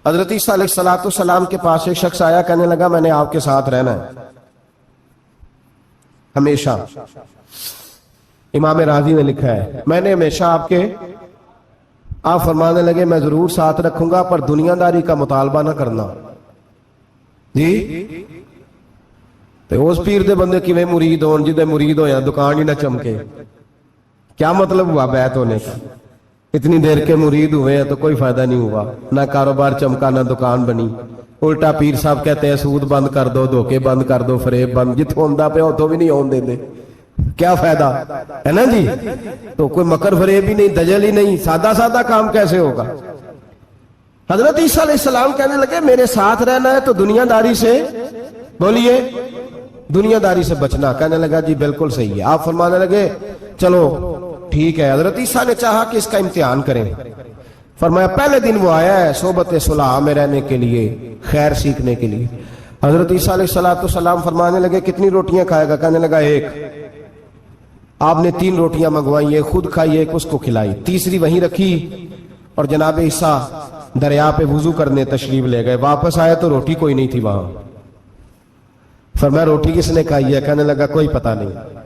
حضرت عیسیٰ علیہ السلام کے پاس ایک شخص آیا، کہنے لگا میں نے آپ کے ساتھ رہنا ہے ہمیشہ۔ امام راضی نے لکھا ہے میں نے ہمیشہ آپ فرمانے لگے میں ضرور ساتھ رکھوں گا پر دنیا داری کا مطالبہ نہ کرنا جی۔ تو اس پیر دے بندے کی مرید ہون جدے مرید ہو یا دکان ہی نہ چمکے، کیا مطلب ہوا بیعت ہونے کا؟ اتنی دیر کے مرید ہوئے ہیں تو کوئی فائدہ نہیں ہوا، نہ کاروبار چمکا نہ دکان بنی۔ الٹا پیر صاحب کہتے ہیں سود بند کر دو، دھوکے بند کر دو، فریب بند، جتوں ہوندا پیا اتوں بھی نہیں ہون دے، کیا فائدہ ہے نا جی؟ تو کوئی مکر فریب ہی نہیں، دجل ہی نہیں، سادہ سادہ کام کیسے ہوگا؟ حضرت عیسیٰ علیہ السلام کہنے لگے میرے ساتھ رہنا ہے تو دنیا داری سے، بولیے دنیا داری سے بچنا۔ کہنے لگا جی بالکل صحیح ہے۔ آپ فرمانے لگے چلو ٹھیک ہے۔ حضرت عیسیٰ نے چاہا کہ اس کا امتحان کریں، فرمایا پہلے دن وہ آیا ہے صحبت صلح میں رہنے کے لیے، خیر سیکھنے کے لیے۔ حضرت عیسیٰ علیہ السلام فرمانے لگے کتنی روٹیاں کھائے گا؟ کہنے لگا ایک۔ آپ نے 3 روٹیاں منگوائی، ایک خود کھائی ایک اس کو کھلائی، تیسری وہیں رکھی اور جناب عیسیٰ دریا پہ وضو کرنے تشریف لے گئے۔ واپس آئے تو روٹی کوئی نہیں تھی وہاں۔ فرمایا روٹی کس نے کھائی ہے؟ کہنے لگا کوئی پتہ نہیں۔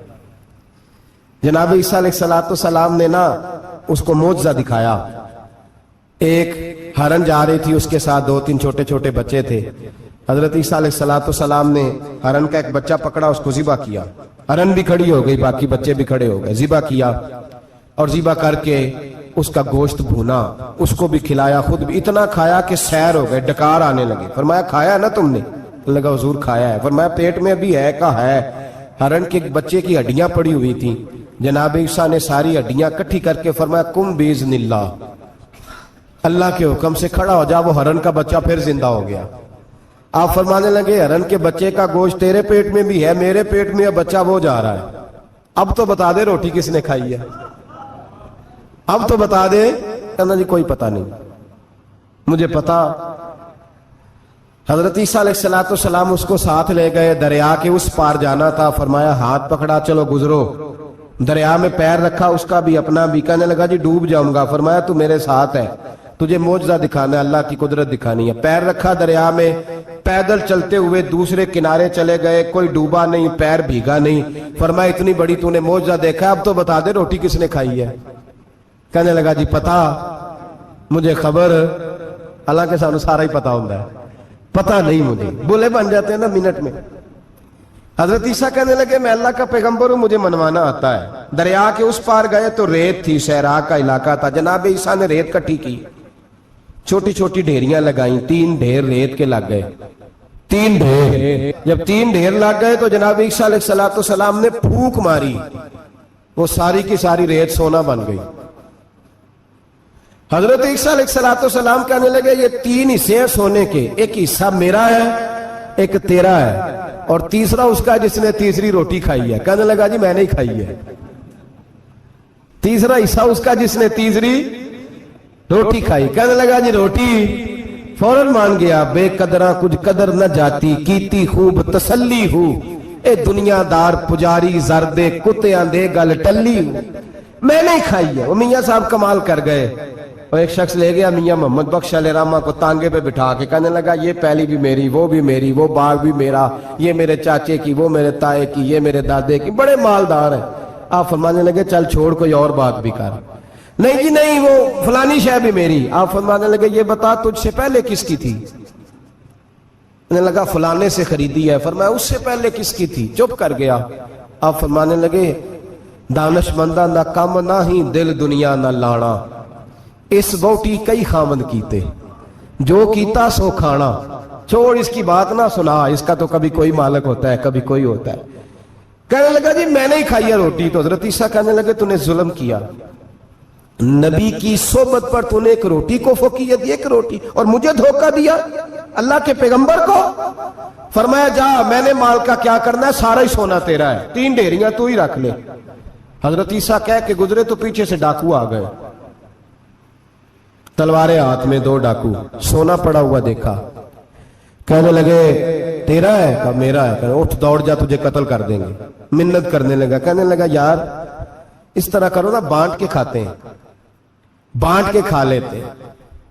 جناب عیسیٰ علیہ السلام نے نا اس کو معجزہ دکھایا۔ ایک ہرن جا رہی تھی، اس کے ساتھ 2-3 چھوٹے چھوٹے بچے تھے۔ حضرت عیسیٰ علیہ السلام نے ہرن کا ایک بچہ پکڑا، اس کو ذبح کیا۔ ہرن بھی کھڑی ہو گئی، باقی بچے بھی کھڑے ہو گئے۔ ذبح کیا اور ذبح کر کے اس کا گوشت بھونا، اس کو بھی کھلایا، خود بھی اتنا کھایا کہ سیر ہو گئے، ڈکار آنے لگے۔ فرمایا کھایا نا تم نے؟ لگا حضور کھایا ہے۔ فرمایا پیٹ میں ابھی ہے کا ہے؟ ہرن کے بچے کی ہڈیاں پڑی ہوئی تھیں۔ جناب عیسیٰ نے ساری ہڈیاں کٹھی کر کے فرمایا کم باذن اللہ، اللہ کے حکم سے کھڑا ہو جا۔ وہ ہرن کا بچہ پھر زندہ ہو گیا۔ آپ فرمانے لگے ہرن کے بچے کا گوشت تیرے پیٹ میں بھی ہے، میرے پیٹ میں بچہ وہ جا رہا ہے، اب تو بتا دے روٹی کس نے کھائی ہے، اب تو بتا دے۔ کہنا جی کوئی پتہ نہیں، مجھے پتا۔ حضرت عیسیٰ علیہ السلام اس کو ساتھ لے گئے، دریا کے اس پار جانا تھا۔ فرمایا ہاتھ پکڑا چلو گزرو۔ دریا میں پیر رکھا، اس کا بھی اپنا بھی۔ کہنے لگا جی ڈوب جاؤں گا۔ فرمایا تو میرے ساتھ ہے، تجھے معجزہ دکھانا ہے، اللہ کی قدرت دکھانی ہے۔ پیر رکھا دریا میں، پیدل چلتے ہوئے دوسرے کنارے چلے گئے، کوئی ڈوبا نہیں، پیر بھیگا نہیں۔ فرمایا اتنی بڑی تو نے معجزہ دیکھا، اب تو بتا دے روٹی کس نے کھائی ہے؟ کہنے لگا جی پتا، مجھے خبر، حالانکہ سانو سارا ہی پتا ہوتا ہے، پتا نہیں مجھے، بولے بن جاتے ہیں نا منٹ میں۔ حضرت عیسیٰ کہنے لگے میں اللہ کا پیغمبر ہوں، مجھے منوانا آتا ہے۔ دریا کے اس پار گئے تو ریت تھی، صحرا کا علاقہ تھا۔ جناب عیسیٰ نے ریت کٹھی کی، چھوٹی چھوٹی ڈھیریاں لگائیں، 3 ڈھیر ریت کے لگ گئے، 3 ڈھیر۔ جب 3 ڈھیر لگ گئے تو جناب عیسیٰ علیہ السلام نے پھونک ماری، وہ ساری کی ساری ریت سونا بن گئی۔ حضرت عیسیٰ علیہ السلام کہنے لگے یہ 3 حصے ہیں سونے کے، ایک حصہ میرا ہے، ایک تیرا ہے، اور تیسرا اس کا جس نے تیسری روٹی کھائی ہے۔ کہنے لگا جی میں نہیں کھائی ہے۔ تیسرا حصہ اس کا جس نے تیسری روٹی کھائی۔ کہنے لگا جی روٹی، فوراً مان گیا۔ بے قدراں کچھ قدر نہ جاتی، کیتی خوب تسلی ہو، اے دنیا دار پجاری زردے کتیاں دے گل ٹلی ہو، میں نہیں کھائی ہے۔ وہ میاں صاحب کمال کر گئے، اور ایک شخص لے گیا میاں محمد بخش علیہ رحمہ کو تانگے پہ بٹھا کے، کہنے لگا یہ پہلی بھی میری، وہ بھی میری، وہ باغ بھی میرا، یہ میرے چاچے کی، وہ میرے تائے کی، یہ میرے دادے کی، بڑے مالدار ہیں۔ آپ فرمانے لگے چل چھوڑ کوئی اور بات بھی کر۔ نہیں جی نہیں، وہ فلانی شے بھی میری۔ آپ فرمانے لگے یہ بتا تجھ سے پہلے کس کی تھی؟ کہنے لگا فلانے سے خریدی ہے۔ فرمایا اس سے پہلے کس کی تھی؟ چپ کر گیا۔ آپ فرمانے لگے دانش مندہ نہ کم نہ ہی دل دنیا نہ لانا، اس بوٹی کئی خامد کیتے، جو کیتا سو کھانا، چھوڑ اس کی بات نہ سنا، اس کا تو کبھی کوئی مالک ہوتا ہے کبھی کوئی ہوتا ہے۔ کہنے لگا جی میں نہیں کھائی ہے روٹی۔ تو حضرت عیسیٰ کہنے لگے تو نے ظلم کیا، نبی کی صحبت پر تو نے ایک روٹی کو فوقیت دی، ایک روٹی، اور مجھے دھوکہ دیا اللہ کے پیغمبر کو۔ فرمایا جا، میں نے مال کا کیا کرنا ہے، سارا ہی سونا تیرا ہے، 3 ڈھیریاں تو ہی رکھ لے۔ حضرت عیسیٰ کہہ کے گزرے تو پیچھے سے ڈاکو آ گئے، تلواریں ہاتھ میں، 2 ڈاکو، سونا پڑا ہوا دیکھا۔ کہنے لگے تیرا ہے؟ کہا میرا ہے۔ کہنے اٹھ دوڑ جا، تجھے قتل کر دیں گے۔ منت کرنے لگا، کہنے لگا یار اس طرح کرو نا، بانٹ کے کھاتے ہیں، بانٹ کے کھا لیتے ہیں۔